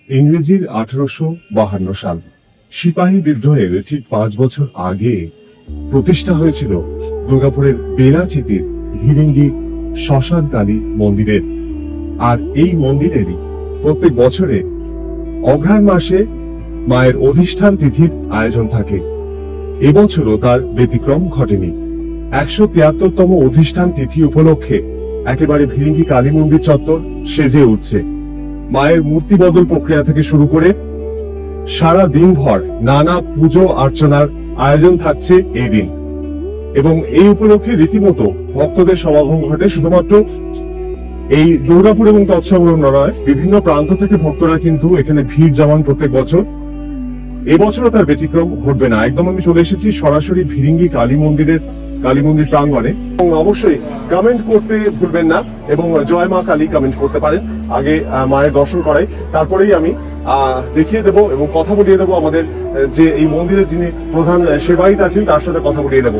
ইংরেজির 1852 সাল সিপাহী বিদ্রোহের ঠিক 5 বছর আগে প্রতিষ্ঠা হয়েছিল দুর্গাপুরের বেলাচিতির হিরিঙ্গি শ্মশান কালী মন্দিরের। আর এই মন্দিরেরই প্রত্যেক বছরে অঘ্রাণ মাসে মায়ের অধিষ্ঠান তিথির আয়োজন থাকে। এবছরও তার ব্যতিক্রম ঘটেনি। 173তম অধিষ্ঠান তিথি উপলক্ষে একেবারে ভিরিঙ্গি কালী মন্দির চত্বর সেজে উঠছে। মায়ের মূর্তি বদল প্রক্রিয়া থেকে শুরু করে সারা দিনভর নানা পুজো অর্চনার আয়োজন থাকছে এই দিন, এবং এই উপলক্ষে রীতিমতো ভক্তদের সমাগম ঘটে। শুধুমাত্র এই দুর্গাপুর এবং তৎসংলগ্ন নয়, বিভিন্ন প্রান্ত থেকে ভক্তরা কিন্তু এখানে ভিড় জমান প্রত্যেক বছর। এবছরও তার ব্যতিক্রম ঘটবে না। একদম আমি চলে এসেছি সরাসরি ভিরিঙ্গি কালী মন্দির প্রাঙ্গণে। এবং অবশ্যই কমেন্ট করতে ভুলবেন না, এবং জয় মা কালী কমেন্ট করতে পারেন। আগে মায়ের দর্শন করাই, তারপরেই আমি দেখিয়ে দেব এবং কথা বলিয়ে দেবো আমাদের যে এই মন্দিরের যিনি প্রধান সেবায়িত আছেন তার সাথে কথা বলিয়ে দেব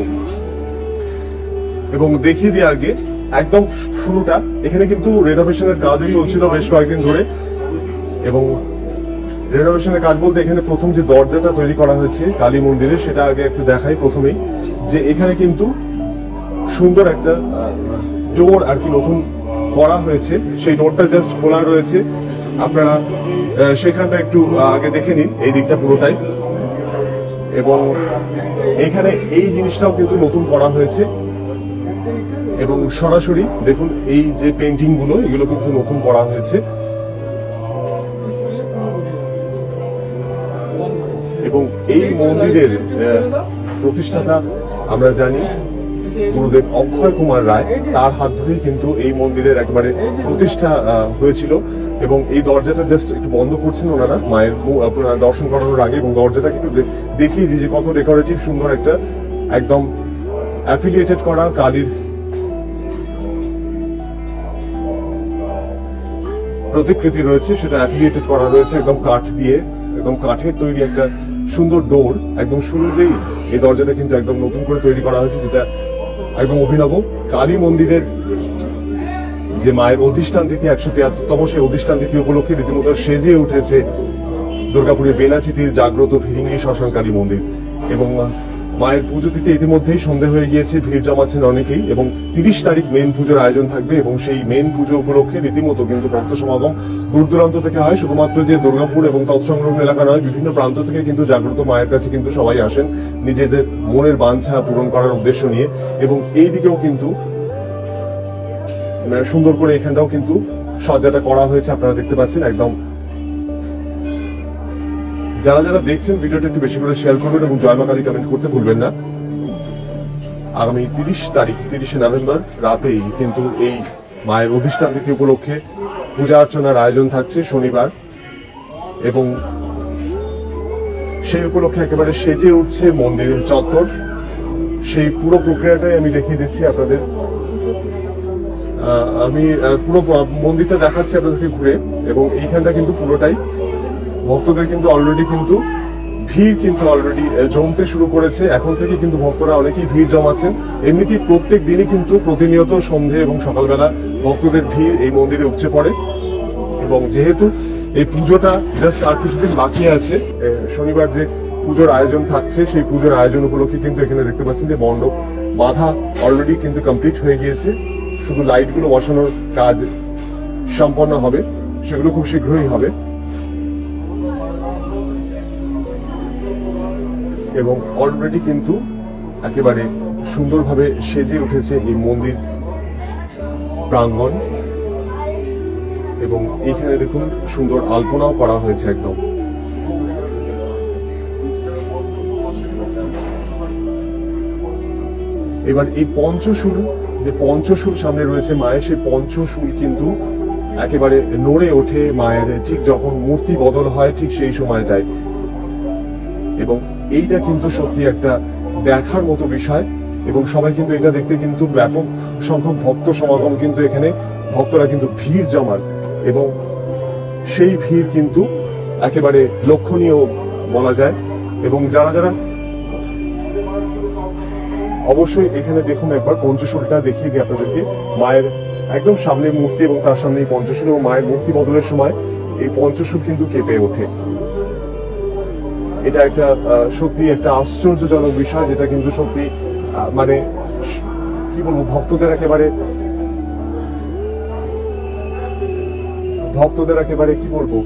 এবং দেখিয়ে দিয়ে আগে একদম শুরুটা। এখানে কিন্তু রেনোভেশনের কাজও চলছিল বেশ কয়েকদিন ধরে, এবং রেনোভেশনের কাজ বলতে এখানে প্রথম যে দরজাটা তৈরি করা হয়েছে কালী মন্দিরে সেটা আগে একটু দেখাই প্রথমেই, যে এখানে কিন্তু সুন্দর একটা ডোর আর কি নতুন করা হয়েছে। সেই ডোরটা জাস্ট খোলা রয়েছে, আপনারা সেখানটা একটু আগে দেখে নিন এই দিকটা পুরোটাই। এবং এখানে এই জিনিসটাও কিন্তু নতুন করা হয়েছে, এবং সরাসরি দেখুন এই যে পেন্টিং গুলো এগুলো কিন্তু নতুন করা হয়েছে। এবং এই মন্দিরের প্রতিষ্ঠাতা আমরা জানি গুরুদেব অক্ষয় কুমার রায়, তার হাত ধরেই কিন্তু এই মন্দিরের একেবারে প্রতিষ্ঠা হয়েছিল। এবং এই দরজাটা জাস্ট একটু বন্ধ করছেন ওনারা মায়ের দর্শন করানোর আগে, এবং দরজাটা কিন্তু দেখিয়ে দিই যে কত ডেকোরেটিভ সুন্দর একটা একদম অ্যাফিলিয়েটেড করা কালীর প্রতিকৃতি রয়েছে, সেটা অ্যাফিলিয়েটেড করা রয়েছে একদম কাঠ দিয়ে, একদম কাঠের তৈরি একটা সুন্দর ডোর। একদম শুরুতেই এই দরজাটা কিন্তু একদম নতুন করে তৈরি করা হয়েছে, যেটা একদম অভিনব। কালী মন্দিরের যে মায়ের অধিষ্ঠান তিথি 173তম, সেই অধিষ্ঠান তিথি উপলক্ষে রীতিমতো সেজে উঠেছে দুর্গাপুরের বেলাচিতির জাগ্রত ভিরিঙ্গি শ্মশান কালী মন্দির। এবং মায়ের পুজো দিতে ইতিমধ্যেই সন্ধে হয়ে গিয়েছে, ভিড় জমাচ্ছেন অনেকেই। এবং 30 তারিখ মেন পুজোর আয়োজন থাকবে, এবং সেই মেন পুজো উপলক্ষে রীতিমতো কিন্তু ভক্ত সমাগম দূর দূরান্ত থেকে হয়। শুধুমাত্র যে দুর্গাপুর এবং তৎসংলগ্ন এলাকা নয়, বিভিন্ন প্রান্ত থেকে কিন্তু জাগ্রত মায়ের কাছে কিন্তু সবাই আসেন নিজেদের মনের বাঞ্ছা পূরণ করার উদ্দেশ্য নিয়ে। এবং এই দিকেও কিন্তু সুন্দর করে এখানটাও কিন্তু সজ্জাটা করা হয়েছে, আপনারা দেখতে পাচ্ছেন একদম। যারা যারা দেখছেন ভিডিওটা একটু বেশি করে শেয়ার করবেন এবং জয় মা কালী কমেন্ট করতে ভুলবেন না। আগামী 30 নভেম্বর রাতেই কিন্তু এই মায়ের অধিষ্ঠান তিথি উপলক্ষে পূজা অর্চনার আয়োজন থাকছে শনিবার, এবং সেই উপলক্ষে একেবারে সেজে উঠছে মন্দিরের চত্বর। সেই পুরো প্রক্রিয়াটাই আমি দেখিয়ে দিচ্ছি আপনাদের। আমি পুরো মন্দিরটা দেখাচ্ছি আপনাদেরকে ঘুরে, এবং এইখানটা কিন্তু পুরোটাই ভক্তদের কিন্তু অলরেডি কিন্তু ভিড় কিন্তু অলরেডি জমতে শুরু করেছে। এখন থেকে কিন্তু ভক্তরা অনেকেই ভিড় জমাচ্ছেন। এমনিতেই প্রত্যেক দিনই কিন্তু প্রতিনিয়ত সন্ধে এবং সকালবেলা ভক্তদের ভিড় এই মন্দিরে উপচে পড়ে। এবং যেহেতু এই পুজোটা জাস্ট আর কিছুদিন বাকি আছে, শনিবার যে পুজোর আয়োজন থাকছে সেই পুজোর আয়োজন উপলক্ষে কিন্তু এখানে দেখতে পাচ্ছেন যে মণ্ডপ বাঁধা অলরেডি কিন্তু কমপ্লিট হয়ে গিয়েছে। শুধু লাইটগুলো বসানোর কাজ সম্পন্ন হবে, সেগুলো খুব শীঘ্রই হবে। এবং অলরেডি কিন্তু একেবারে সুন্দরভাবে সেজে উঠেছে এই মন্দির প্রাঙ্গণ, এবং এখানে দেখুন সুন্দর আলপনাও করা হয়েছে একদম। এবার এই পঞ্চশূল সামনে রয়েছে মায়ের, সেই পঞ্চশূল কিন্তু একেবারে নড়ে ওঠে মায়ের ঠিক যখন মূর্তি বদল হয়, ঠিক সেই সময়টায়। এবং এইটা কিন্তু সত্যি একটা দেখার মতো বিষয়, এবং সবাই কিন্তু এটা দেখতে কিন্তু ব্যাপক সংখ্যক ভক্ত সমাগম কিন্তু এখানে ভক্তরা কিন্তু ভিড় জমান, এবং সেই ভিড় কিন্তু একেবারে লক্ষণীয় বলা যায়। এবং যারা যারা অবশ্যই এখানে দেখুন একবার পঞ্চশূলটা দেখিয়ে দিই আপনাদেরকে। মায়ের একদম সামনে মূর্তি এবং তার সামনে পঞ্চশূল, এবং মায়ের মূর্তি বদলের সময় এই পঞ্চশূল কিন্তু কেঁপে ওঠে। এটা একটা সত্যি একটা আশ্চর্যজনক বিষয়, যেটা কিন্তু সত্যি মানে কি বলবো, ভক্তদের একেবারে কি বলবো,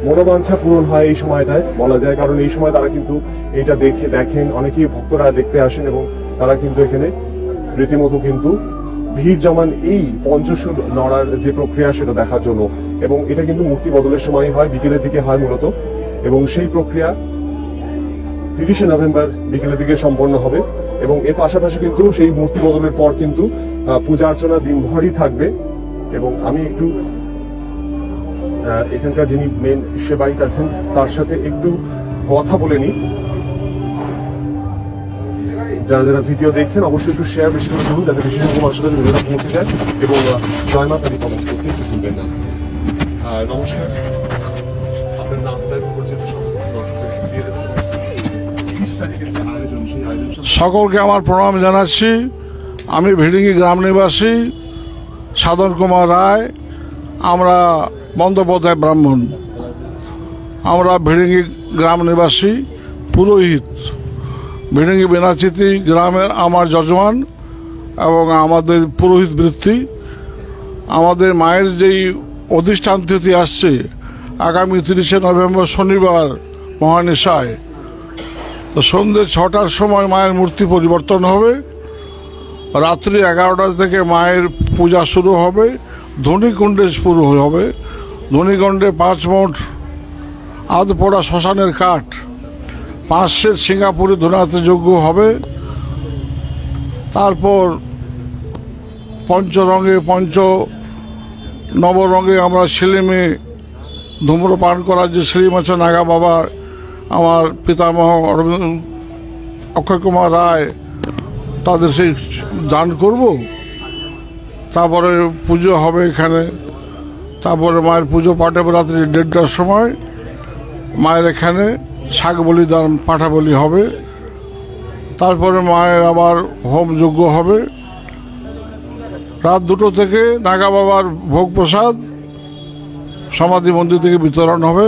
মনোবাঞ্ছা পূরণ হয় এই সময়টায় বলা যায়। কারণ এই সময় তারা কিন্তু এটা দেখেন, অনেকেই ভক্তরা দেখতে আসেন এবং তারা কিন্তু এখানে রীতিমতো কিন্তু ভিড় জমান এই পঞ্চশূল নড়ার যে প্রক্রিয়া সেটা দেখার জন্য। এবং এটা কিন্তু মূর্তি বদলের সময় হয়, বিকেলের দিকে হয় মূলত, এবং সেই প্রক্রিয়া 30শে নভেম্বর বিকেলের দিকে সম্পন্ন হবে। এবং এর পাশাপাশি কিন্তু সেই মূর্তি বদলের পর কিন্তু পূজা অর্চনা দিনভরই থাকবে। এবং আমি একটু এখানকার যিনি মেন সেবায়িত আছেন তার সাথে একটু কথা বলে নিই। যারা যারা ভিডিও দেখছেন অবশ্যই একটু শেয়ার বেশি করে করুন, যাতে বেশি সংখ্যক মানুষের কাছে ভিডিওটা পৌঁছে যায়। এবং জয় মা কালী কমেন্ট করতে একটু ভুলবেন না। নমস্কার, আপনার নামটা এবং পরিচিত দর্শকদের দিয়ে দেবেন। 30 তারিখের যে আয়োজন, সেই আয়োজন সকলকে আমার প্রণাম জানাচ্ছি। আমি ভিড়িঙ্গি গ্রাম নিবাসী সাধন কুমার রায়। আমরা বন্দ্যোপাধ্যায় ব্রাহ্মণ। আমরা ভিড়িঙ্গি গ্রাম নিবাসী পুরোহিত। ভিড়িঙ্গি বেনাচিতি গ্রামের আমার যজমান এবং আমাদের পুরোহিত বৃত্তি। আমাদের মায়ের যেই অধিষ্ঠান তিথি আসছে আগামী 30শে নভেম্বর শনিবার মহানিশায়, তো সন্ধ্যে 6টার সময় মায়ের মূর্তি পরিবর্তন হবে। রাত্রি 11টা থেকে মায়ের পূজা শুরু হবে, ধনিকুণ্ডে শুরু হবে। ধনিকুণ্ডে 5 মোট আধ পোড়া শ্মশানের কাঠ, 5 সের সিঙ্গাপুরি ধুনাতে যজ্ঞ হবে। তারপর পঞ্চরঙে নবরঙে আমরা সিলিমে ধূম্রপান করার যে সিলিম আছে নাগা বাবার, আমার পিতামহ অক্ষয় কুমার রায়, তাদের সেই দান করব। তারপরে পুজো হবে এখানে। তারপরে মায়ের পুজো পাঠ হবে রাত্রি 1:30টার সময়। মায়ের এখানে শাক বলিদান পাঠা বলি হবে। তারপরে মায়ের আবার হোম যজ্ঞ হবে। রাত 2টো থেকে নাগা বাবার ভোগ প্রসাদ সমাধি মন্দির থেকে বিতরণ হবে,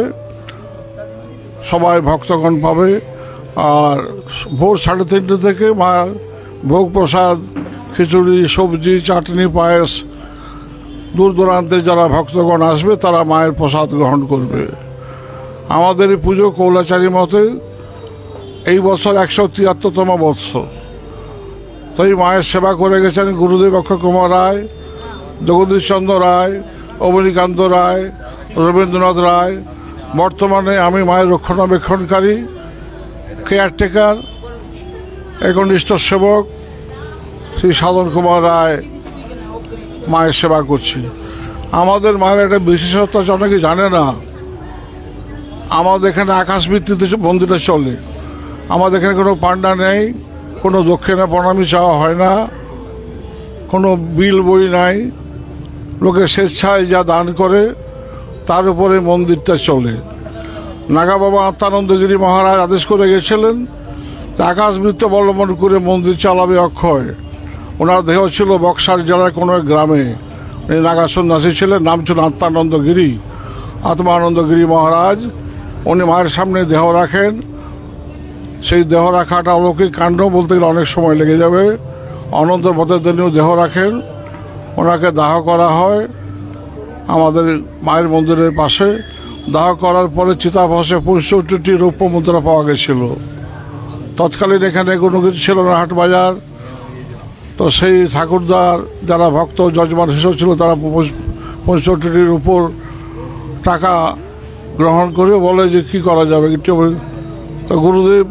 সবাই ভক্তগণ পাবে। আর ভোর 3:30 থেকে মায়ের ভোগ প্রসাদ, খিচুড়ি, সবজি, চাটনি, পায়েস, দূর দূরান্তে যারা ভক্তগণ আসবে তারা মায়ের প্রসাদ গ্রহণ করবে। আমাদের এই পুজো কৌলাচারী মতে এই বছর 173তম বৎসর। তাই মায়ের সেবা করে গেছেন গুরুদেব অক্ষয় কুমার রায়, জগদীশ চন্দ্র রায়, অবনীকান্ত রায়, রবীন্দ্রনাথ রায়। বর্তমানে আমি মায়ের রক্ষণাবেক্ষণকারী, কেয়ারটেকার, একনিষ্ঠ সেবক শ্রী সাধন কুমার রায় মায়ের সেবা করছি। আমাদের মায়ের একটা বিশেষত্ব আছে, অনেকে জানে না। আমাদের এখানে আকাশ ভিত্তিতে মন্দিরটা চলে। আমাদের এখানে কোনো পান্ডা নেই, কোনো দক্ষিণা প্রণামী চাওয়া হয় না, কোনো বিল বই নাই। লোকে স্বেচ্ছায় যা দান করে তার উপরে মন্দিরটা চলে। নাগা বাবা আত্মানন্দগিরি মহারাজ আদেশ করে গেছিলেন আকাশবৃত্ত অবলম্বন করে মন্দির চালাবে অক্ষয়। ওনার দেহ ছিল বক্সার জেলার কোনো গ্রামে। উনি নাগা সন্ন্যাসী ছিলেন, নাম ছিল আত্মানন্দগিরি, আত্মানন্দগিরি মহারাজ। উনি মায়ের সামনে দেহ রাখেন। সেই দেহ রাখাটা অলৌকিক কাণ্ড, বলতে গেলে অনেক সময় লেগে যাবে। অনন্ত ব্রতের দিনেও দেহ রাখেন। ওনাকে দাহ করা হয় আমাদের মায়ের মন্দিরের পাশে। দাহ করার পরে চিতাভস্মে 65টি রৌপ্য মুদ্রা পাওয়া গেছিল। তৎকালীন এখানে কোনো কিছু ছিল না, হাট বাজার। তো সেই ঠাকুরদার যারা ভক্ত যজমান শিষ্য ছিল তারা 65টির উপর টাকা গ্রহণ করে বলে যে কি করা যাবে। তো গুরুদেব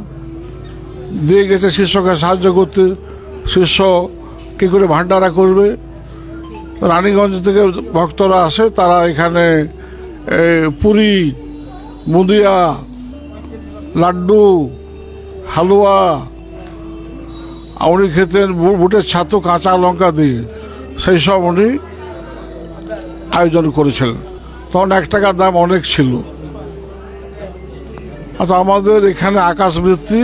দিয়ে গেছে শিষ্যকে সাহায্য করতে। শিষ্য কী করে ভান্ডারা করবে। রানীগঞ্জ থেকে ভক্তরা আসে, তারা এখানে পুরি, মুদিয়া, লাড্ডু, হালুয়া উনি খেতেন বুটের ছাতু, কাঁচা লঙ্কা দিয়ে। সেই সব উনি আয়োজন করেছিলেন। তখন 1 টাকার দাম অনেক ছিল। আমাদের এখানে আকাশবৃত্তি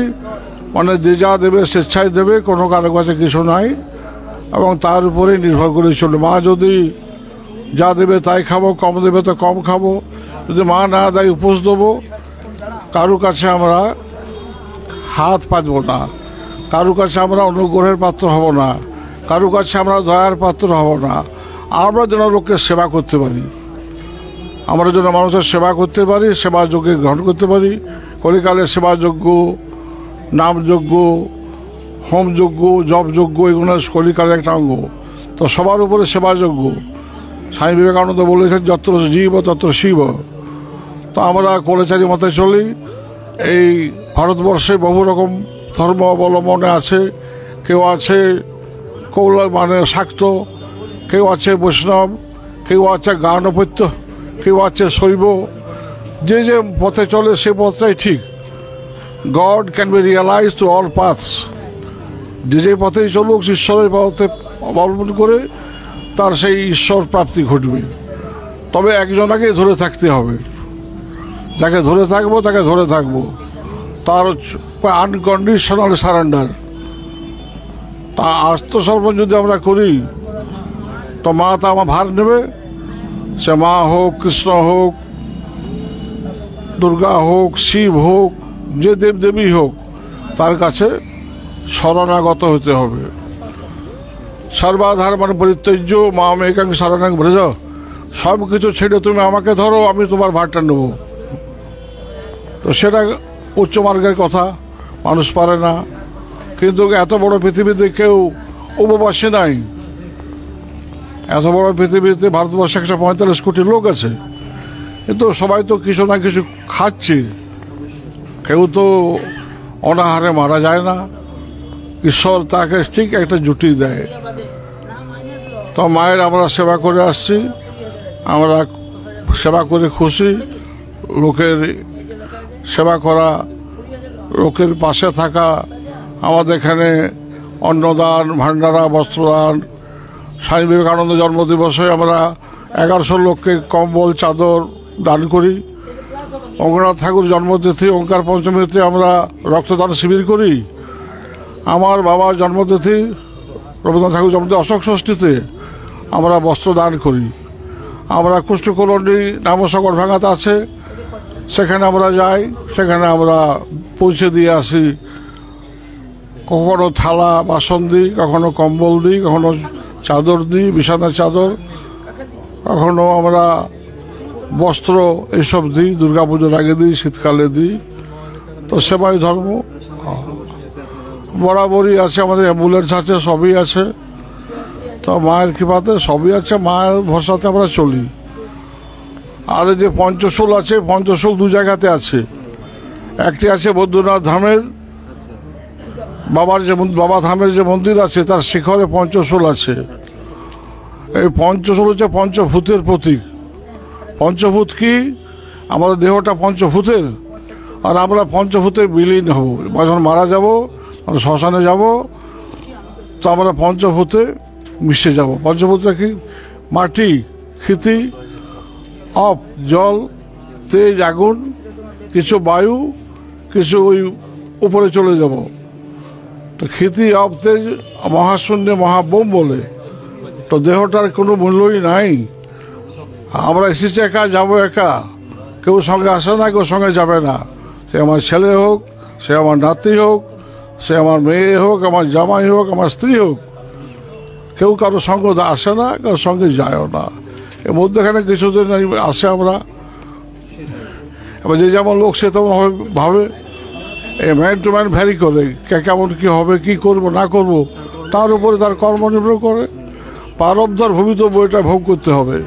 মানে যে যা দেবে স্বেচ্ছায় দেবে, কোনো কারো কাছে কিছু নাই এবং তার উপরেই নির্ভর করে চলে। মা যদি যা দেবে তাই খাবো, কম দেবে তো কম খাবো, যদি মা না দেয় উপোস দেবো। কারো কাছে আমরা হাত পাতবো না, কারো কাছে আমরা অনুগ্রহের পাত্র হব না, কারো কাছে আমরা দয়ার পাত্র হব না। আমরা যেন লোককে সেবা করতে পারি, আমরা যেন মানুষের সেবা করতে পারি, সেবা যজ্ঞে গ্রহণ করতে পারি। কলিকালে সেবাযজ্ঞ, নামযজ্ঞ, হোমযজ্ঞ, জপযজ্ঞ এগুলো কলিকালের একটা অঙ্গ। তো সবার উপরে সেবাযজ্ঞ। স্বামী বিবেকানন্দ বলেছেন যত্র জীব তত্র শিব। তো আমরা কলেচারী মতে চলি। এই ভারতবর্ষে বহু রকম ধর্ম অবলম্বনে আছে। কেউ আছে মানে শাক্ত, কেউ আছে বৈষ্ণব, কেউ আছে গানপত্য, কেউ আছে শৈব। যে যে পথে চলে সে পথটাই ঠিক। God can be realise to all paths. যে যে পথেই চলুক ঈশ্বরের পথে অবলম্বন করে তার সেই ঈশ্বর প্রাপ্তি ঘটবে। তবে একজনকে ধরে থাকতে হবে, যাকে ধরে থাকবো তাকে ধরে থাকবো, তার আনকন্ডিশনাল সারেন্ডার। তা আত্মসমর্পণ যদি আমরা করি তো মা তা আমার ভার নেবে। সে মা হোক, কৃষ্ণ হোক, দুর্গা হোক, শিব হোক, যে দেবদেবী হোক, তার কাছে শরণাগত হতে হবে। সর্বাধার মানে পরিত্যজ্য মাম একাং শরণাং ব্রজ। সব কিছু ছেড়ে তুমি আমাকে ধরো, আমি তোমার ভারটা নেব। তো সেটা উচ্চ মার্গের কথা, মানুষ পারে না। কিন্তু এত বড় পৃথিবীতে কেউ উপবাসী নাই। এত বড় পৃথিবীতে ভারতবর্ষে 145 কোটি লোক আছে, কিন্তু সবাই তো কিছু না কিছু খাচ্ছে। কেউ তো অনাহারে মারা যায় না। ঈশ্বর তাকে ঠিক একটা জুটি দেয়। তো মায়ের আমরা সেবা করে আসছি, আমরা সেবা করে খুশি। লোকের সেবা করা, লোকের পাশে থাকা। আমাদের এখানে অন্নদান, ভান্ডারা, বস্ত্রদান। স্বামী বিবেকানন্দ জন্মদিবসে আমরা 1100 লোককে কম্বল, চাদর দান করি। অঙ্গনাথ ঠাকুর জন্মতিথি, ওঙ্কার পঞ্চমীতে আমরা রক্তদান শিবির করি। আমার বাবার জন্মতিথি, রবীন্দ্রনাথ ঠাকুর জন্মতিথি, অশোক ষষ্ঠীতে আমরা বস্ত্র দান করি। আমরা কুষ্ঠকলন্ডি নামসগর ভাঙাতে আছে, সেখানে আমরা যাই, সেখানে আমরা পৌঁছে দিয়ে আসি। কখনো থালা বাসন দিই, কখনো কম্বল দিই, কখনো চাদর দিই, বিছানার চাদর, কখনো আমরা বস্ত্র এইসব দিই। দুর্গাপুজোর আগে দিই, শীতকালে দিই। তো সেবাই ধর্ম বরাবরই আছে, আমাদের অ্যাম্বুলেন্স আছে, সবই আছে। তো মায়ের কৃপাতে সবই আছে, মায়ের ভরসাতে আমরা চলি। আর এই যে পঞ্চশূল আছে, পঞ্চশূল 2 জায়গাতে আছে। একটি আছে বৈদ্যনাথ ধামের বাবা ধামের যে মন্দির আছে, তার শিখরে পঞ্চশূল আছে। এই পঞ্চশূল হচ্ছে পঞ্চভূতের প্রতীক। পঞ্চভূত কি? আমাদের দেহটা পঞ্চভূতের, আর আমরা পঞ্চভূতে বিলীন হব। যখন মারা যাব, শ্মশানে যাব, তো আমরা পঞ্চভূতে মিশে যাব। পঞ্চভূতটা কি? মাটি, ক্ষিতি, অপ জল, তেজ আগুন, কিছু বায়ু, কিছু ওই উপরে চলে যাব। তো ক্ষিতি, অপ, তেজ, মহাশূন্য, মহাবোম বলে। তো দেহটার কোনো মূল্যই নাই। আমরা এসেছি একা, যাবো একা। কেউ সঙ্গে আসে না, কেউ সঙ্গে যাবে না। সে আমার ছেলে হোক, সে আমার নাতি হোক, সে আমার মেয়ে হোক, আমার জামাই হোক, আমার স্ত্রী হোক, কেউ কারো সঙ্গে আসে না, কারোর সঙ্গে যায়ও না। এর মধ্যেখানে কিছুদিন আসে আমরা। এবার যে যেমন লোক সে তেমন ভাবে। এই ম্যান টু ম্যান ভ্যারি করে, কেমন কি হবে, কি করব না করব, তার উপরে তার কর্ম নির্ভর করে। প্রারব্ধর ভবিতব্য এটা ভোগ করতে হবে।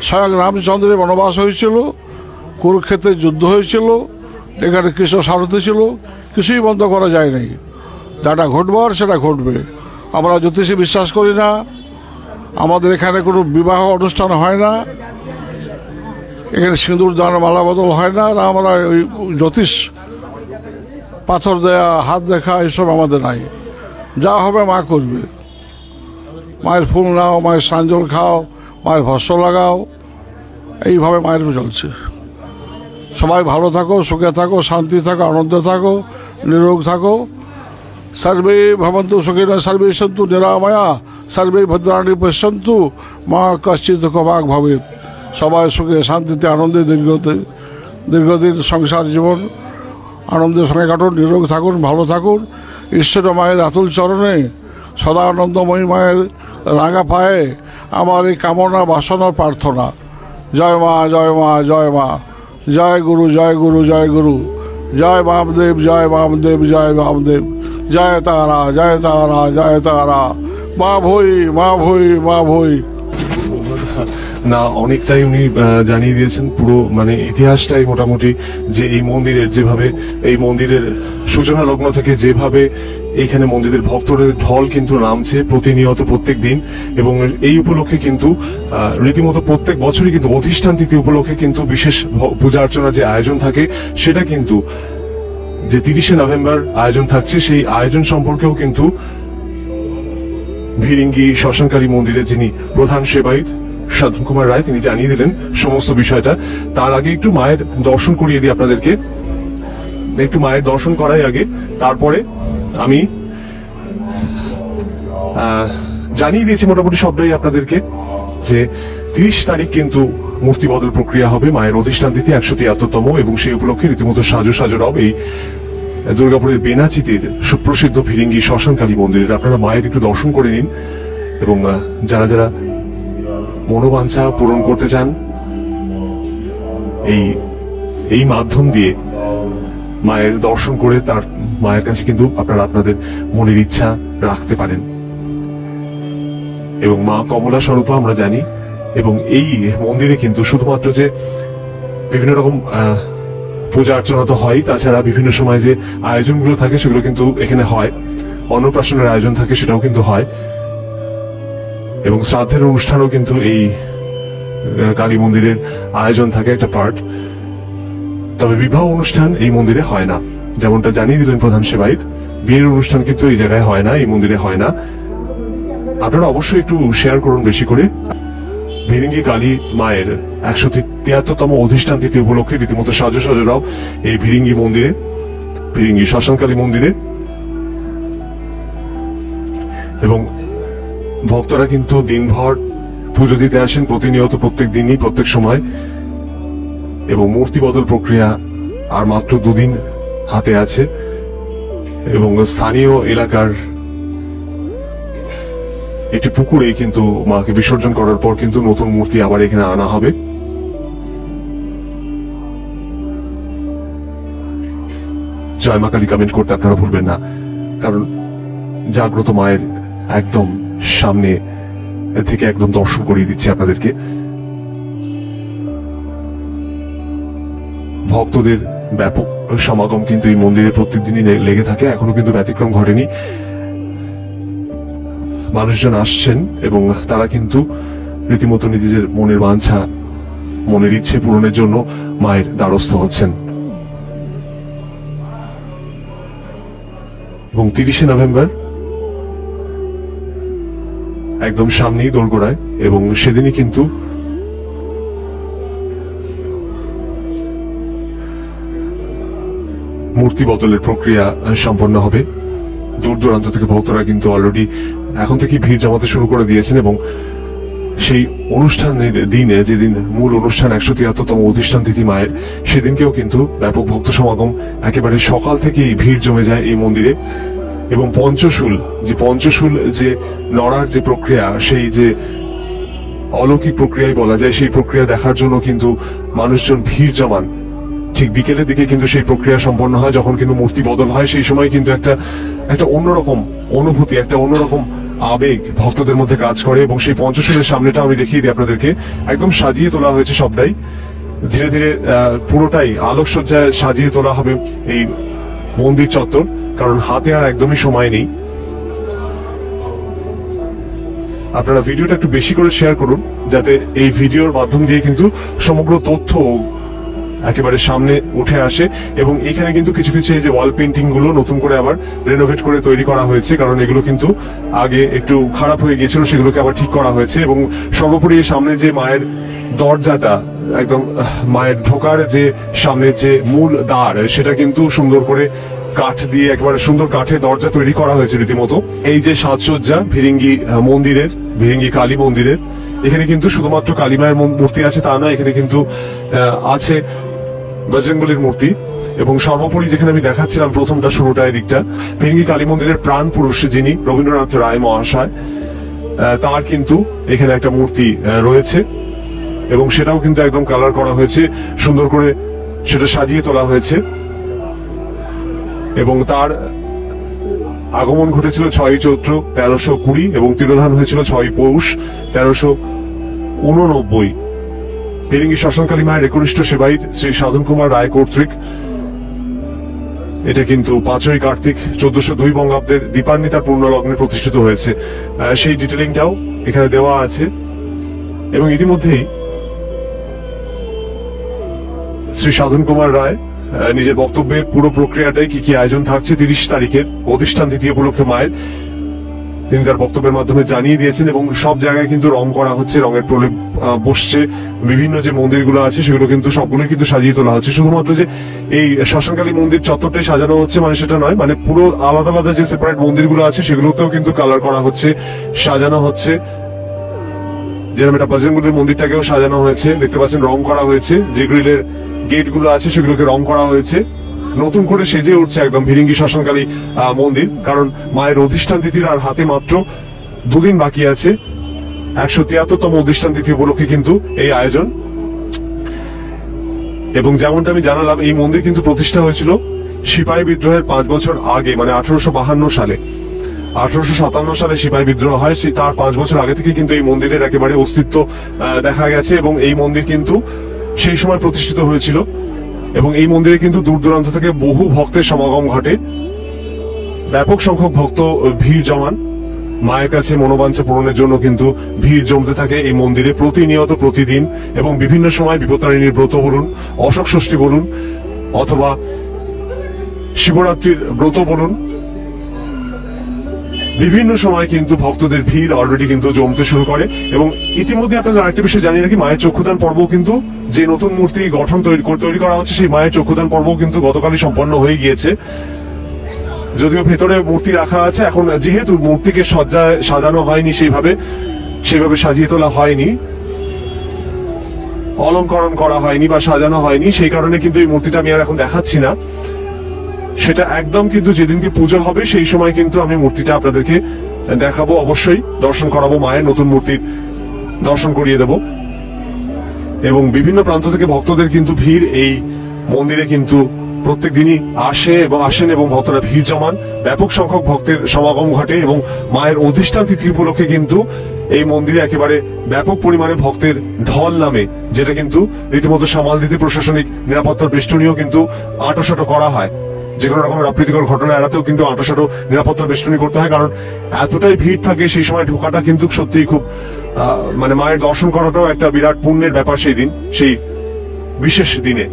স্বয়ং রামচন্দ্রের বনবাস হয়েছিল, কুরুক্ষেত্রে যুদ্ধ হয়েছিল, এখানে কৃষ্ণ সারথি ছিল, কিছুই বন্ধ করা যায় নাই। যেটা ঘটবার সেটা ঘটবে। আমরা জ্যোতিষে বিশ্বাস করি না। আমাদের এখানে কোনো বিবাহ অনুষ্ঠান হয় না, এখানে সিঁদুর দান, মালা বদল হয় না। আর আমরা ওই জ্যোতিষ, পাথর দেয়া, হাত দেখা, এসব আমাদের নাই। যা হবে মা করবে। মায়ের ফুল নাও, মায়ের স্নাঞ্জল খাও, মায়ের ভস্য লাগাও, এইভাবে মায়ের চলছে। সবাই ভালো থাকো, সুখে থাকো, শান্তি থাকো, আনন্দে থাকো, নিরোগ থাকো। সর্বে ভবন্তু সুখিনঃ, সর্বে সন্তু নিরাময়া, সর্বে ভদ্রাণি পশ্যন্তু মা কশ্চিৎ দুঃখভাগ ভবেৎ। সবাই সুখে শান্তিতে আনন্দে দীর্ঘদিন সংসার জীবন আনন্দের সঙ্গে কাটুন, নিরোগ থাকুন, ভালো থাকুন। ঈশ্বর মায়ের আতুল চরণে সদা আনন্দময়ী মায়ের রাঙা পায়ে আমার এই কামনা বাসনা প্রার্থনা। জয় মা, জয় মা, জয় মা, জয় গুরু, জয় গুরু, জয় গুরু, জয় বামদেব, জয় বামদেব, জয় বামদেব, জয় তারা, জয় তারা, জয় তারা, মা ভই, মা ভই, মা ভই। না, অনেকটাই উনি জানিয়ে দিয়েছেন পুরো মানে ইতিহাসটাই মোটামুটি, যে এই মন্দিরের যেভাবে এই মন্দিরের সূচনা লগ্ন থেকে যেভাবে এইখানে মন্দিরের ভক্তদের ঢল কিন্তু নামছে প্রতিনিয়ত প্রত্যেক দিন, এবং এই উপলক্ষে কিন্তু রীতিমতো প্রত্যেক বছরই কিন্তু অধিষ্ঠান তিথি উপলক্ষে কিন্তু বিশেষ পূজা অর্চনা যে আয়োজন থাকে সেটা কিন্তু যে 30শে নভেম্বর আয়োজন থাকছে, সেই আয়োজন সম্পর্কেও কিন্তু ভিরিঙ্গি শ্মশানকালী মন্দিরের যিনি প্রধান সেবায়িত সাধন কুমার রায় তিনি জানিয়ে দিলেন সমস্ত বিষয়টা। তার আগে একটু মায়ের দর্শন করিয়ে দিই আপনাদেরকে, একটু মায়ের দর্শন করাই আগে, তারপরে আমি জানিয়ে দিয়েছি মোটামুটি সবটাই আপনাদেরকে যে 30 তারিখ কিন্তু মূর্তি বদল প্রক্রিয়া হবে মায়ের অধিষ্ঠান তিথি 173তম, এবং সেই উপলক্ষে রীতিমতো সাজো রব এই দুর্গাপুরের বেনাচিতির সুপ্রসিদ্ধ ভিরিঙ্গি শ্মশানকালী মন্দিরের আপনারা মায়ের একটু দর্শন করে নিন, এবং যারা যারা মনোবাঞ্ছা পূরণ করতে চান এই মাধ্যম দিয়ে মায়ের দর্শন করে তার মায়ের কাছে কিন্তু আপনারা আপনাদের মনের ইচ্ছা রাখতে পারেন। এবং মা কমলা স্বরূপা আমরা জানি, এবং এই মন্দিরে কিন্তু শুধুমাত্র যে বিভিন্ন রকম পূজা অর্চনা তো হয়, তাছাড়া বিভিন্ন সময় যে আয়োজনগুলো থাকে সেগুলো কিন্তু এখানে হয়, অন্নপ্রাশনের আয়োজন থাকে সেটাও কিন্তু হয়, এবং শ্রাদ্ধের অনুষ্ঠানও কিন্তু এই কালী মন্দিরের আয়োজন থাকে একটা পার্ট। তবে বিবাহ অনুষ্ঠান এই মন্দিরে হয় না, যেমনটা জানিয়ে দিলেন প্রধান সেবায়িত, বিয়ের অনুষ্ঠান কিন্তু এই জায়গায় হয় না, এই মন্দিরে হয় না। আপনারা অবশ্যই একটু শেয়ার করুন বেশি করে। ভিরিঙ্গি কালী মায়ের 173তম অধিষ্ঠান তিথি উপলক্ষে রীতিমতো সাজো রব এই ভিরিঙ্গি মন্দিরে, ভিরিঙ্গি শ্মশানকালী মন্দিরে, এবং ভক্তরা কিন্তু দিনভর পুজো দিতে আসেন প্রতিনিয়ত, প্রত্যেক দিনই, প্রত্যেক সময়, এবং মূর্তি বদল প্রক্রিয়া আর মাত্র 2 দিন হাতে আছে, এবং স্থানীয় এলাকার একটি পুকুরে কিন্তু মাকে বিসর্জন করার পর কিন্তু নতুন মূর্তি আবার এখানে আনা হবে। জয় মা কালী কমেন্ট করতে আপনারা ভুলবেন না, কারণ জাগ্রত মায়ের একদম সামনে থেকে একদম দর্শন করিয়ে দিচ্ছি আপনাদেরকে। ভক্তদের ব্যাপক সমাগম কিন্তু এই মন্দিরে প্রত্যেকদিনই লেগে থাকে, এখনো কিন্তু ব্যতিক্রম ঘটেনি। মানুষজন আসছেন এবং তারা কিন্তু রীতিমতো নিজেদের মনের বাঞ্ছা, মনের ইচ্ছে পূরণের জন্য মায়ের দ্বারস্থ হচ্ছেন। এবং 30শে নভেম্বর একদম সামনেই দোরগোড়ায়, এবং সেদিনই কিন্তু মূর্তি বদলের প্রক্রিয়া সম্পন্ন হবে। দূর দূরান্ত থেকে ভক্তরা কিন্তু অলরেডি এখন থেকে ভিড় জমাতে শুরু করে দিয়েছেন, এবং সেই অনুষ্ঠানের দিনে, যেদিন মূল অনুষ্ঠান 173তম অধিষ্ঠান তিথি মায়ের, সেদিনকেও কিন্তু ব্যাপক ভক্ত সমাগম, একেবারে সকাল থেকেই ভিড় জমে যায় এই মন্দিরে। এবং পঞ্চশূল যে নড়ার যে প্রক্রিয়া, সেই যে অলৌকিক প্রক্রিয়াই বলা যায়, সেই প্রক্রিয়া দেখার জন্য কিন্তু মানুষজন ভিড় জমান। ঠিক বিকেলের দিকে কিন্তু সেই প্রক্রিয়া সম্পন্ন হয়, যখন কিন্তু মূর্তি বদল হয়, সেই সময় কিন্তু একটা অন্যরকম অনুভূতি, একটা অন্যরকম আবেগ ভক্তদের মধ্যে কাজ করে। এবং সেই পঞ্চশূলের সামনেটা আমি দেখিয়ে দিই আপনাদেরকে, একদম সাজিয়ে তোলা হয়েছে সবটাই, ধীরে ধীরে পুরোটাই আলোকসজ্জায় সাজিয়ে তোলা হবে এই মন্দির চত্বর, কারণ হাতে আর একদমই সময় নেই। আপনারা ভিডিওটা একটু বেশি করে শেয়ার করুন, যাতে এই ভিডিওর মাধ্যম দিয়ে কিন্তু সমগ্র তথ্য একেবারে সামনে উঠে আসে। এবং এখানে কিন্তু কিছু কিছু এই যে ওয়াল পেন্টিং গুলো নতুন করে আবার রেনোভেট করে তৈরি করা হয়েছে, কারণ এগুলো কিন্তু আগে একটু খারাপ হয়ে গিয়েছিল, সেগুলোকে আবার ঠিক করা হয়েছে। এবং সর্বোপরি সামনে যে মায়ের দরজাটা, একদম মায়ের ঢোকার যে সামনে যে মূল দ্বার, সেটা কিন্তু সুন্দর করে কাঠ দিয়ে একেবারে সুন্দর কাঠের দরজা তৈরি করা হয়েছে রীতিমতো। এই যে সাজসজ্জা ভিরিঙ্গি মন্দিরের, ভিরিঙ্গি কালী মন্দিরের, এখানে কিন্তু শুধুমাত্র কালী মায়ের মূর্তি আছে তা নয়, এখানে কিন্তু আছে বজরংবলীর মূর্তি। এবং সর্বোপরি যেখানে আমি দেখাচ্ছিলাম প্রথমটা শুরুটা দিকটা, ভিরিঙ্গি কালী মন্দিরের প্রাণ পুরুষ যিনি রবীন্দ্রনাথ রায় মহাশয়, তার কিন্তু এখানে একটা মূর্তি রয়েছে এবং সেটাও কিন্তু একদম কালার করা হয়েছে, সুন্দর করে সেটা সাজিয়ে তোলা হয়েছে। এবং তার আগমন ঘটেছিল 6ই চৈত্র 1320 এবং তিরোধান হয়েছিল 6ই পৌষ 1389। ভিরিঙ্গি শ্মশানকালী মায়ের একনিষ্ঠ সেবায়িত শ্রী সাধন কুমার রায় কর্তৃক এটা কিন্তু 5ই কার্তিক 1402 বঙ্গাব্দের দীপান্বিতার পূর্ণ লগ্নে প্রতিষ্ঠিত হয়েছে। সেই ডিটেলিংটাও এখানে দেওয়া আছে। এবং ইতিমধ্যেই শ্রী সাধন কুমার রায় নিজের বক্তব্যের পুরো প্রক্রিয়াটাই কি কি আয়োজন থাকছে 30 তারিখের অধিষ্ঠান তিথি উপলক্ষে মায়ের, তিনি তার বক্তব্যের মাধ্যমে জানিয়ে দিয়েছেন। এবং সব জায়গায় কিন্তু রং করা হচ্ছে, রঙের প্রলেপ বসছে, বিভিন্ন যে মন্দিরগুলো আছে সেগুলো কিন্তু সবগুলোই কিন্তু সাজিয়ে তোলা হচ্ছে। শুধুমাত্র যে এই শ্মশানকালী মন্দির চত্বরটাই সাজানো হচ্ছে মানে সেটা নয়, মানে পুরো আলাদা আলাদা যে সেপারেট মন্দিরগুলো আছে সেগুলোতেও কিন্তু কালার করা হচ্ছে, সাজানো হচ্ছে। যেরকম এটা বজরংবলীর মন্দিরটাকেও সাজানো হয়েছে, দেখতে পাচ্ছেন রং করা হয়েছে, যে গ্রিলের গেট গুলো আছে সেগুলোকে রং করা হয়েছে, নতুন করে সেজে উঠছে একদম ভিরিঙ্গি শ্মশানকালী মন্দির। কারণ মায়ের অধিষ্ঠান তিথির আর হাতে মাত্র 2 দিন বাকি আছে। 173তম অধিষ্ঠান তিথি উপলক্ষে কিন্তু এই আয়োজন। এবং যেমনটা আমি জানালাম, এই মন্দির কিন্তু প্রতিষ্ঠা হয়েছিল সিপাহী বিদ্রোহের 5 বছর আগে, মানে 1852 সালে। 1857 সালে সিপাহী বিদ্রোহ হয়, তার 5 বছর আগে থেকে কিন্তু এই মন্দিরের একেবারে অস্তিত্ব দেখা গেছে। এবং এই মন্দির কিন্তু সেই সময় প্রতিষ্ঠিত হয়েছিল এবং এই মন্দিরে কিন্তু দূর দূরান্ত থেকে বহু ভক্তের সমাগম ঘটে, ব্যাপক সংখ্যক ভক্ত ভিড় জমান মায়ের কাছে মনোবাঞ্ছা পূরণের জন্য কিন্তু ভিড় জমতে থাকে এই মন্দিরে প্রতিনিয়ত প্রতিদিন। এবং বিভিন্ন সময় বিপত্তারিণীর ব্রত বলুন, অশোক ষষ্ঠী বলুন, অথবা শিবরাত্রির ব্রত বলুন, বিভিন্ন সময় কিন্তু ভক্তদের ভিড় অলরেডি কিন্তু জমতে শুরু করে। এবং ইতিমধ্যে আপনাদের আরেকটা বিষয় জানিয়ে রাখি, মায়ের চক্ষুদান পর্ব কিন্তু, যে নতুন মূর্তি গঠন তৈরি করা হচ্ছে সেই মায়ের চক্ষুদান পর্ব কিন্তু গতকালই সম্পন্ন হয়ে গিয়েছে। যদিও ভেতরে মূর্তি রাখা আছে, এখন যেহেতু মূর্তিকে সাজানো হয়নি, সেইভাবে সাজিয়ে তোলা হয়নি, অলঙ্করণ করা হয়নি বা সাজানো হয়নি, সেই কারণে কিন্তু এই মূর্তিটা আমি আর এখন দেখাচ্ছি না। সেটা একদম কিন্তু যেদিনকে পুজো হবে সেই সময় কিন্তু আমি মূর্তিটা আপনাদেরকে দেখাবো, অবশ্যই দর্শন করাবো, মায়ের নতুন মূর্তির দর্শন করিয়ে দেব। এবং বিভিন্ন প্রান্ত থেকে ভক্তদের কিন্তু ভিড় এই মন্দিরে কিন্তু প্রত্যেক দিনই আসেন এবং ভক্তরা ভিড় জমান, ব্যাপক সংখ্যক ভক্তের সমাগম ঘটে। এবং মায়ের অধিষ্ঠান তিথি উপলক্ষে কিন্তু এই মন্দিরে একেবারে ব্যাপক পরিমাণে ভক্তের ঢল নামে, যেটা কিন্তু রীতিমতো সামাল দিতে প্রশাসনিক নিরাপত্তার বেষ্টনীও কিন্তু আঁটোসাঁটো করা হয়। যে কোনো রকমের অপ্রীতিকর ঘটনা এড়াতেও কিন্তু আঁটোসাঁটো নিরাপত্তার বেষ্টনী করতে হয়, কারণ এতটাই ভিড় থাকে সেই সময় ঢোকাটা কিন্তু সত্যিই খুব মানে মায়ের দর্শন করাটাও একটা বিরাট পুণ্যের ব্যাপার সেই দিন, সেই বিশেষ দিনে।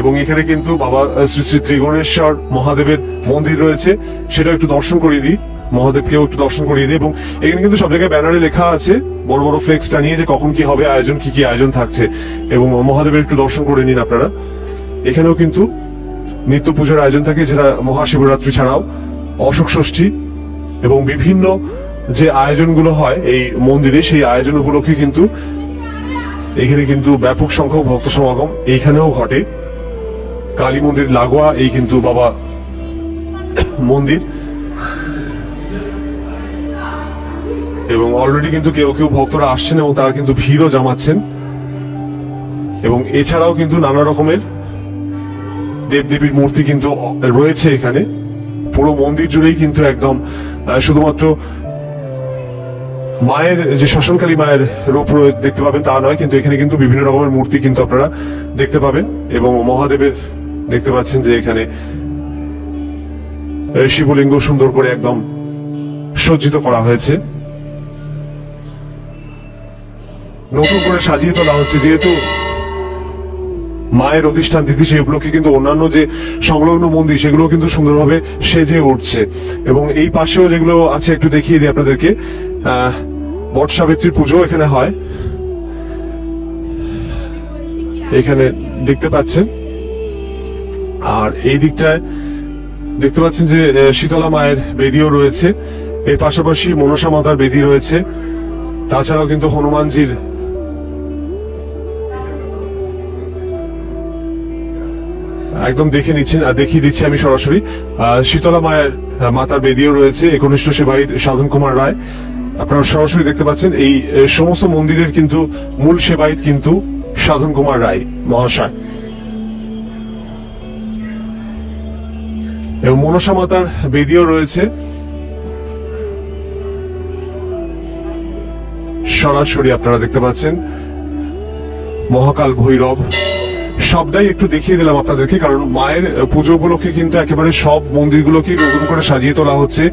এবং এখানে কিন্তু বাবা শ্রী শ্রী ত্রিগুণেশ্বর মহাদেবের মন্দির রয়েছে, সেটা একটু দর্শন করিয়ে দিই, মহাদেবকেও একটু দর্শন করিয়ে দিই। এবং এখানে কিন্তু সব জায়গায় ব্যানারে লেখা আছে বড় বড় ফ্লেক্সটা নিয়ে যে কখন কি হবে আয়োজন, কি কি আয়োজন থাকছে। এবং মহাদেবের একটু দর্শন করে নিন আপনারা। এখানেও কিন্তু নিত্য পুজোর আয়োজন থাকে, যেটা মহাশিবরাত্রি ছাড়াও অশোক ষষ্ঠী এবং বিভিন্ন যে আয়োজনগুলো হয় এই মন্দিরে, সেই আয়োজন উপলক্ষে কিন্তু এখানে কিন্তু ব্যাপক সংখ্যক ভক্ত সমাগম এইখানেও ঘটে। কালী মন্দির লাগোয়া এই কিন্তু বাবা মন্দির। এবং অলরেডি কিন্তু কেউ কেউ ভক্তরা আসছেন এবং তারা কিন্তু ভিড়ও জমাচ্ছেন। এবং এছাড়াও কিন্তু নানা রকমের দেবদেবীর মূর্তি কিন্তু রয়েছে এখানে, পুরো মন্দির জুড়েই কিন্তু একদম শুধুমাত্র মায়ের যে শ্মশানকালী মায়ের রূপ দেখতে পাবেন তা নয়, কিন্তু এখানে কিন্তু বিভিন্ন রকমের মূর্তি কিন্তু আপনারা দেখতে পাবেন। এবং মহাদেবের দেখতে পাচ্ছেন যে এখানে শিবলিঙ্গ সুন্দর করে একদম সজ্জিত করা হয়েছে, নতুন করে সাজিয়ে তোলা হচ্ছে। যেহেতু মায়ের অধিষ্ঠান তিথি সেই উপলক্ষে কিন্তু অন্যান্য যে সংলগ্ন মন্দির সেগুলো কিন্তু সুন্দরভাবে সেজে উঠছে। এবং এই পাশেও যেগুলো আছে একটু দেখিয়ে দিই আপনাদেরকে, বট সাবিত্রীর পুজো এখানে হয়, এখানে দেখতে পাচ্ছেন। আর এই দিকটায় দেখতে পাচ্ছেন যে শীতলা মায়ের বেদিও রয়েছে, এর পাশাপাশি মনসা মাতার বেদি রয়েছে, তাছাড়াও কিন্তু হনুমানজির একদম দেখে নিচ্ছেন, দেখিয়ে দিচ্ছি আমি সরাসরি। শীতলা মায়ের মাতার বেদিও রয়েছে, একনিষ্ঠ সেবায়িত সাধন কুমার রায়, আপনারা সরাসরি দেখতে পাচ্ছেন। এই সমস্ত মন্দিরের কিন্তু মূল সেবায়িত কিন্তু সাধন কুমার রায় মহাশয়। এবং মনসা মাতার বেদিও রয়েছে, সরাসরি আপনারা দেখতে পাচ্ছেন। মহাকাল ভৈরব সবটাই একটু দেখিয়ে দিলাম আপনাদেরকে, কারণ মায়ের পুজো উপলক্ষে কিন্তু একেবারে সব মন্দিরগুলোকে নতুন করে সাজিয়ে তোলা হচ্ছে।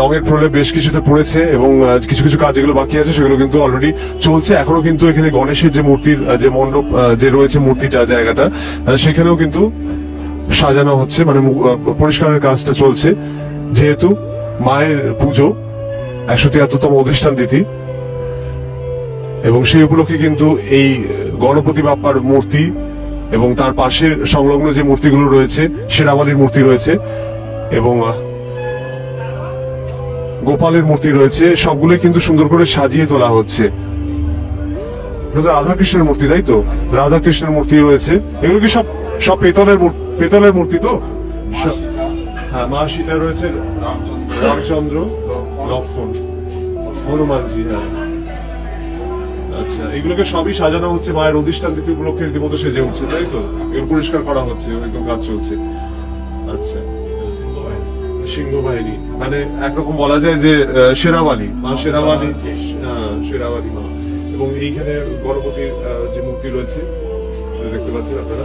রঙের প্রলেপ বেশ কিছুতে পড়েছে এবং কিছু কিছু কাজ যেগুলো বাকি আছে সেগুলো কিন্তু অলরেডি চলছে। এখনো কিন্তু এখানে গণেশের যে মূর্তির যে মণ্ডপ যে রয়েছে, মূর্তিটা জায়গাটা সেখানেও কিন্তু সাজানো হচ্ছে, মানে পরিষ্কারের কাজটা চলছে। যেহেতু মায়ের পুজো 173তম অধিষ্ঠান তিথি এবং সেই উপলক্ষে কিন্তু এই গণপতি বাপ্পার মূর্তি এবং তার পাশে সংলগ্ন যে মূর্তিগুলো রয়েছে, শেরাওয়ালির মূর্তি রয়েছে এবং গোপালের মূর্তি রয়েছে, সবগুলো কিন্তু সুন্দর করে সাজিয়ে তোলা হচ্ছে। রাধা কৃষ্ণের মূর্তি, তাই তো? রাধা কৃষ্ণের মূর্তি রয়েছে, এগুলো কি সব পেতলের মূর্তি তো? হ্যাঁ, মা সীতা রয়েছে, রামচন্দ্র, লক্ষ্মণ, হনুমানজি। হ্যাঁ, আচ্ছা, এগুলোকে সবই সাজানো হচ্ছে মায়ের অধিষ্ঠান তিথি উপলক্ষে, রীতিমতো সেজে উঠছে, তাই তো? এগুলো পরিষ্কার করা হচ্ছে, একদম কাজ চলছে। আচ্ছা, সিংহ বাহিনী মানে একরকম বলা যায় যে শেরাওয়ালি মা, শেরাওয়ালি মা। এবং এইখানে গণপতির যে মূর্তি রয়েছে দেখতে পাচ্ছেন আপনারা,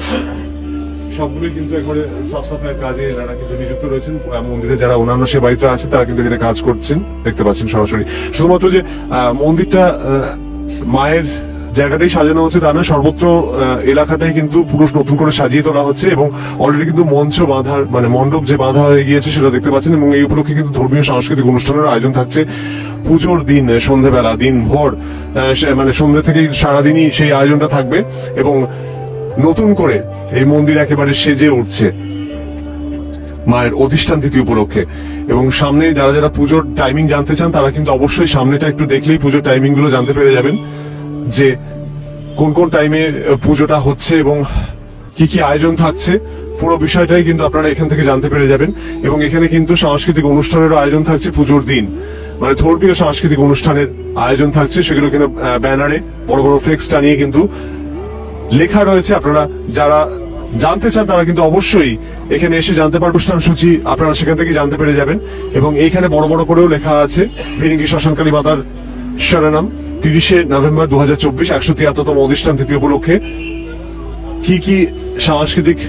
সবগুলোই কিন্তু একবারে সাফ সাফাইয়ের কাজে এনারা কিন্তু নিযুক্ত রয়েছেন। মন্দিরে যারা অন্যান্য সেবায়িতরা আছে তারা কিন্তু এখানে কাজ করছেন, দেখতে পাচ্ছেন সরাসরি। শুধুমাত্র যে মন্দিরটা মায়ের জায়গাটাই সাজানো হচ্ছে তা না, সর্বত্র এলাকাটাই কিন্তু পুরো নতুন করে সাজিয়ে তোলা হচ্ছে এবং অলরেডি কিন্তু মঞ্চ বাঁধার মানে মণ্ডপ যে বাঁধা হয়ে গিয়েছে সেটা দেখতে পাচ্ছেন। এবং এই উপলক্ষে কিন্তু ধর্মীয় সাংস্কৃতিক অনুষ্ঠানের আয়োজন থাকছে পুজোর দিন সন্ধ্যেবেলা, দিন ভোর, মানে সন্ধ্যে থেকেই সারাদিনই সেই আয়োজনটা থাকবে এবং নতুন করে এই মন্দির একেবারে সেজে উঠছে মায়ের অধিষ্ঠান তিথি উপলক্ষে। এবং সামনে যারা যারা পুজোর টাইমিং জানতে চান তারা কিন্তু অবশ্যই সামনেটা একটু দেখলেই পুজোর টাইমিং গুলো জানতে পেরে যাবেন, যে কোন কোন টাইমে পুজোটা হচ্ছে এবং কি কি আয়োজন থাকছে। পুরো বিষয়টাই কিন্তু আপনারা এখান থেকে জানতে পেরে যাবেন। এবং এখানে কিন্তু সাংস্কৃতিক অনুষ্ঠানেরও আয়োজন থাকছে পুজোর দিন, মানে ধর্মীয় সাংস্কৃতিক অনুষ্ঠানের আয়োজন থাকছে। সেগুলো কিন্তু ব্যানারে বড় বড় ফ্লেক্স টানিয়ে কিন্তু লেখা রয়েছে। আপনারা যারা জানতে চান তারা কিন্তু অবশ্যই এখানে এসে জানতে পারবেন। অনুষ্ঠান সূচি আপনারা সেখান থেকে জানতে পেরে যাবেন। এবং এইখানে বড় বড় করেও লেখা আছে ভিরিঙ্গি শ্মশানকালী মাতার শরণাম 30শে নভেম্বর 2024 173তম অধিষ্ঠান তিথি উপলক্ষে কি কি সাংস্কৃতিক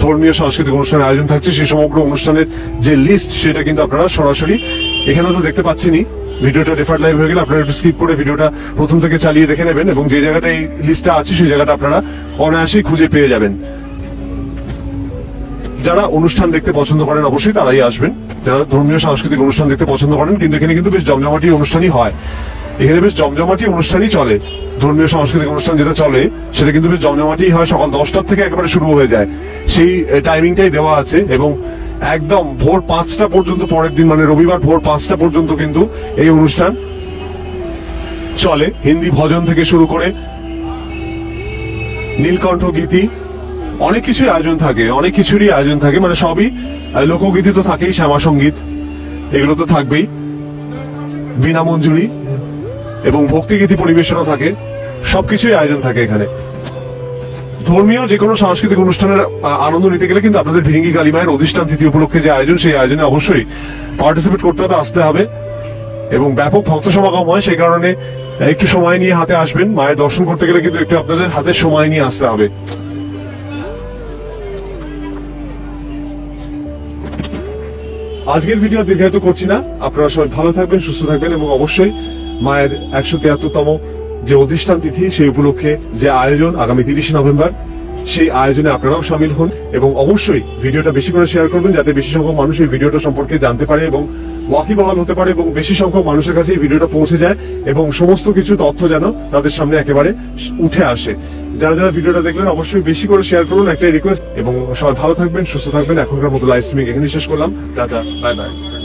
ধর্মীয় সাংস্কৃতিক অনুষ্ঠানের আয়োজন থাকছে সেই সমগ্র অনুষ্ঠানের যে লিস্ট সেটা কিন্তু আপনারা সরাসরি এখানেও তো দেখতে পাচ্ছেনই। ভিডিওটা রেফার লাইভ হয়ে গেলে আপনারা একটু স্কিপ করে ভিডিওটা প্রথম থেকে চালিয়ে দেখে নেবেন এবং যে জায়গাটা এই লিস্টটা আছে সেই জায়গাটা আপনারা অনায়াসেই খুঁজে পেয়ে যাবেন। যারা অনুষ্ঠান দেখতে পছন্দ করেন অবশ্যই তারাই আসবেন, যারা ধর্মীয় সাংস্কৃতিক অনুষ্ঠান দেখতে পছন্দ করেন। কিন্তু এখানে কিন্তু বেশ জমজমাটি অনুষ্ঠানই হয়, এখানে বেশ জমজমাটি অনুষ্ঠানই চলে। ধর্মীয় সাংস্কৃতিক অনুষ্ঠান যেটা চলে সেটা কিন্তু বেশ জমজমাটি হয়, সকাল 10টার থেকে একেবারে শুরু হয়ে যায়, সেই টাইমিংটাই দেওয়া আছে। এবং একদম ভোর 5টা পর্যন্ত পরের দিন মানে রবিবার ভোর 5টা পর্যন্ত কিন্তু এই অনুষ্ঠান চলে। হিন্দি ভজন থেকে শুরু করে নীলকণ্ঠ গীতি অনেক কিছুই আয়োজন থাকে, অনেক কিছুরই আয়োজন থাকে, মানে সবই লোকগীতি তো থাকেই, শ্যামা সঙ্গীত এগুলো তো থাকবেই, বিনা মঞ্জুরি এবং ভক্তিগীতি পরিবেশনও থাকে, সবকিছুই আয়োজন থাকে এখানে। ধর্মীয় যে কোনো সাংস্কৃতিক অনুষ্ঠানের আনন্দ নিতে গেলে কিন্তু আপনাদের ভিরিঙ্গি কালী মায়ের অধিষ্ঠান তিথি উপলক্ষে যে আয়োজন সেই আয়োজনে অবশ্যই পার্টিসিপেট করতে হবে, আসতে হবে। এবং ব্যাপক ভক্ত সমাগম হয়, সেই কারণে একটু সময় নিয়ে হাতে আসবেন। মায়ের দর্শন করতে গেলে কিন্তু একটু আপনাদের হাতে সময় নিয়ে আসতে হবে। আজকের ভিডিও দীর্ঘায়িত করছি না, আপনারা সবাই ভালো থাকবেন, সুস্থ থাকবেন এবং অবশ্যই মায়ের 173তম যে অধিষ্ঠান তিথি সেই উপলক্ষে যে আয়োজন আগামী 30শে নভেম্বর সেই আয়োজনে আপনারাও সামিল হন এবং অবশ্যই ভিডিওটা বেশি করে শেয়ার করবেন, যাতে বেশি সংখ্যক মানুষ এই ভিডিওটা সম্পর্কে জানতে পারে এবং ওয়াকিবহাল হতে পারে এবং বেশি সংখ্যক মানুষের কাছে এই ভিডিওটা পৌঁছে যায় এবং সমস্ত কিছু তথ্য যেন তাদের সামনে একেবারে উঠে আসে। যারা যারা ভিডিওটা দেখলেন অবশ্যই বেশি করে শেয়ার করুন, একটাই রিকোয়েস্ট। এবং সবাই ভালো থাকবেন, সুস্থ থাকবেন। এখনকার মতো লাইভ স্ট্রিমিং এখানে শেষ করলাম। Tata, bye bye.